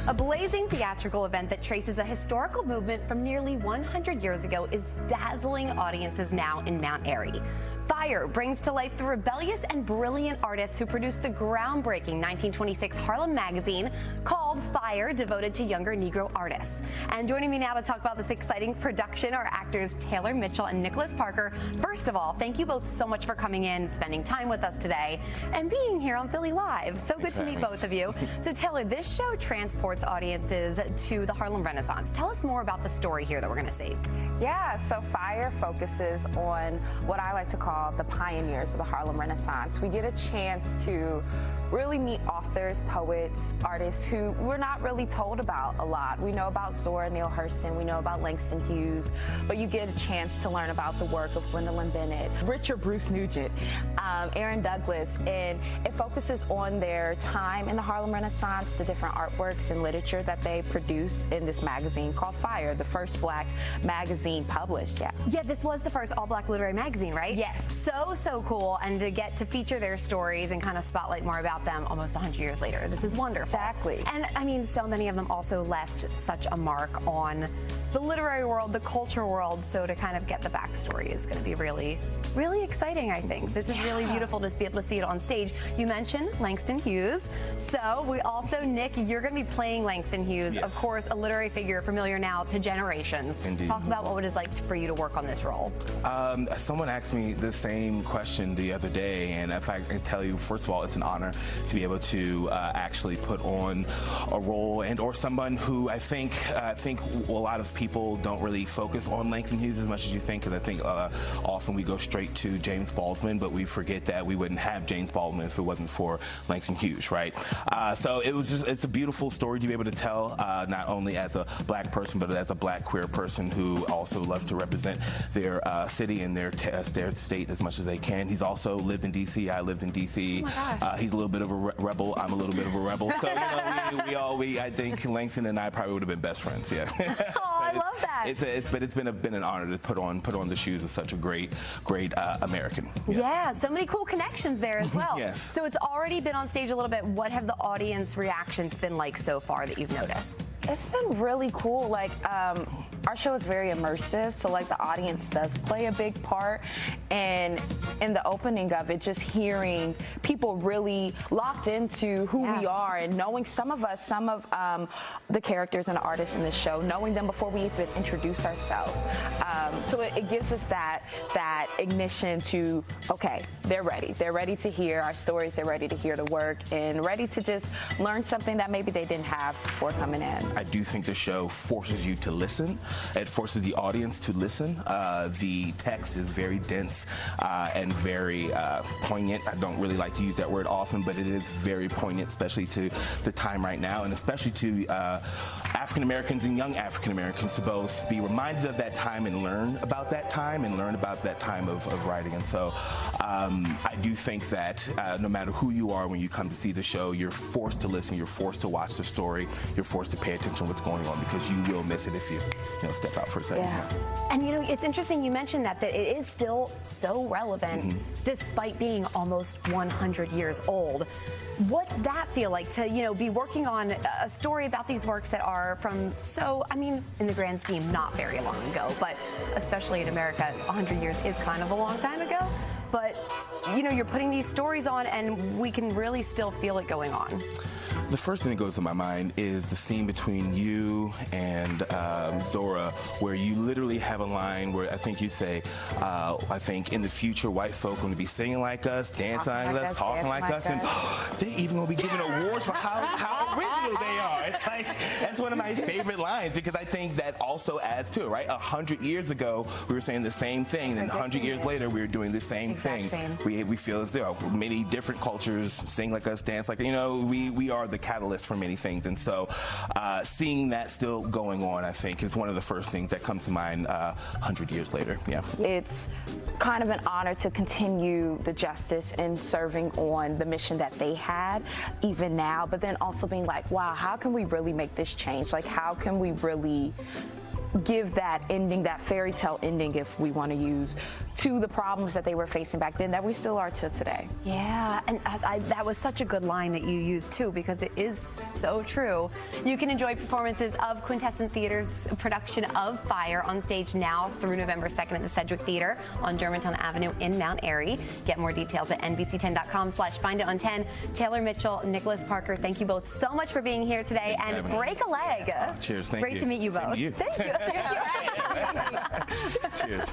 A blazing theatrical event that traces a historical movement from nearly 100 years ago is dazzling audiences now in Mount Airy. Fire brings to life the rebellious and brilliant artists who produced the groundbreaking 1926 Harlem magazine called Fire, devoted to younger Negro artists. And joining me now to talk about this exciting production are actors Taylor Mitchell and Nicholas Parker. First of all, thank you both so much for coming in, spending time with us today, and being here on Philly Live. So good to meet both of you. So Taylor, this show transports audiences to the Harlem Renaissance. Tell us more about the story here that we're going to see. Yeah, so Fire focuses on what I like to call the pioneers of the Harlem Renaissance. We get a chance to really meet authors, poets, artists who we're not really told about a lot. We know about Zora Neale Hurston, we know about Langston Hughes, but you get a chance to learn about the work of Gwendolyn Bennett, Richard Bruce Nugent, Aaron Douglas, and it focuses on their time in the Harlem Renaissance, the different artworks and literature that they produced in this magazine called Fire, the first Black magazine published. Yeah, this was the first all-Black literary magazine, right? Yes. So cool, and to get to feature their stories and kind of spotlight more about them almost 100 years later. This is wonderful. Exactly. And I mean, so many of them also left such a mark on the literary world, the culture world, so to kind of get the backstory is going to be really, really exciting, I think. This is really beautiful to be able to see it on stage. You mentioned Langston Hughes, so we also, Nick, you're going to be playing Langston Hughes, of course, a literary figure familiar now to generations. Indeed. Talk about what it is like for you to work on this role. Someone asked me the same question the other day, and if I can tell you, first of all, it's an honor to be able to actually put on a role and or someone who I think a lot of people don't really focus on Langston Hughes as much as you think, because I think often we go straight to James Baldwin, but we forget that we wouldn't have James Baldwin if it wasn't for Langston Hughes, right? So it's a beautiful story to be able to tell, not only as a Black person, but as a Black queer person who also loves to represent their city and their state as much as they can. He's also lived in D.C. I lived in D.C. Oh He's a little bit of a rebel. I'm a little bit of a rebel. So, you know, I think Langston and I probably would have been best friends, yeah. Oh, I love that. It's been an honor to put on the shoes of such a great American. Yeah, so many cool connections there as well. Yes. So it's already been on stage a little bit. What have the audience reactions been like so far that you've noticed? It's been really cool. Like, our show is very immersive, so like the audience does play a big part. And in the opening of it, just hearing people really locked into who we are and knowing some of the characters and the artists in the show, knowing them before we even introduce ourselves. So it gives us that ignition to, okay, they're ready. They're ready to hear our stories. They're ready to hear the work and ready to just learn something that maybe they didn't have before coming in. I do think the show forces you to listen. It forces the audience to listen. The text is very dense and very poignant. I don't really like to use that word often, but it is very poignant, especially to the time right now, and especially to African Americans and young African Americans to both be reminded of that time and learn about that time of writing. And so I do think that no matter who you are, when you come to see the show, you're forced to listen, you're forced to watch the story, you're forced to pay attention to what's going on, because you will miss it if you step out for a second. Yeah. And it's interesting you mentioned that it is still so relevant despite being almost 100 years old. What's that feel like to be working on a story about these works that are from in the grand scheme, not very long ago, but especially in America, 100 years is kind of a long time ago. But you're putting these stories on and we can really still feel it going on. The first thing that goes to my mind is the scene between you and Zora, where you literally have a line where I think you say, I think in the future white folk are going to be singing like us, dancing like us, talking like us, and they're even going to be giving awards for how original they are. It's like, that's one of my favorite lines, because I think that also adds to it, right? 100 years ago, we were saying the same thing, and 100 years later, we were doing the same thing. We feel as though many different cultures sing like us, dance like, we are the catalyst for many things. And so seeing that still going on, I think, is one of the first things that comes to mind 100 years later. Yeah. It's kind of an honor to continue the justice and serving on the mission that they had even now, but then also being like, wow, how can we really make this change? Like, how can we really give that ending, that fairy tale ending, if we want to use, to the problems that they were facing back then that we still are to today. Yeah, and that was such a good line that you used too, because it is so true. You can enjoy performances of Quintessence Theater's production of Fire on stage now through November 2nd at the Sedgwick Theater on Germantown Avenue in Mount Airy. Get more details at nbc10.com/finditon10. Taylor Mitchell, Nicholas Parker, thank you both so much for being here today, and break a leg. Cheers, thank you. Great to meet you Same both. to you. Thank you. Cheers.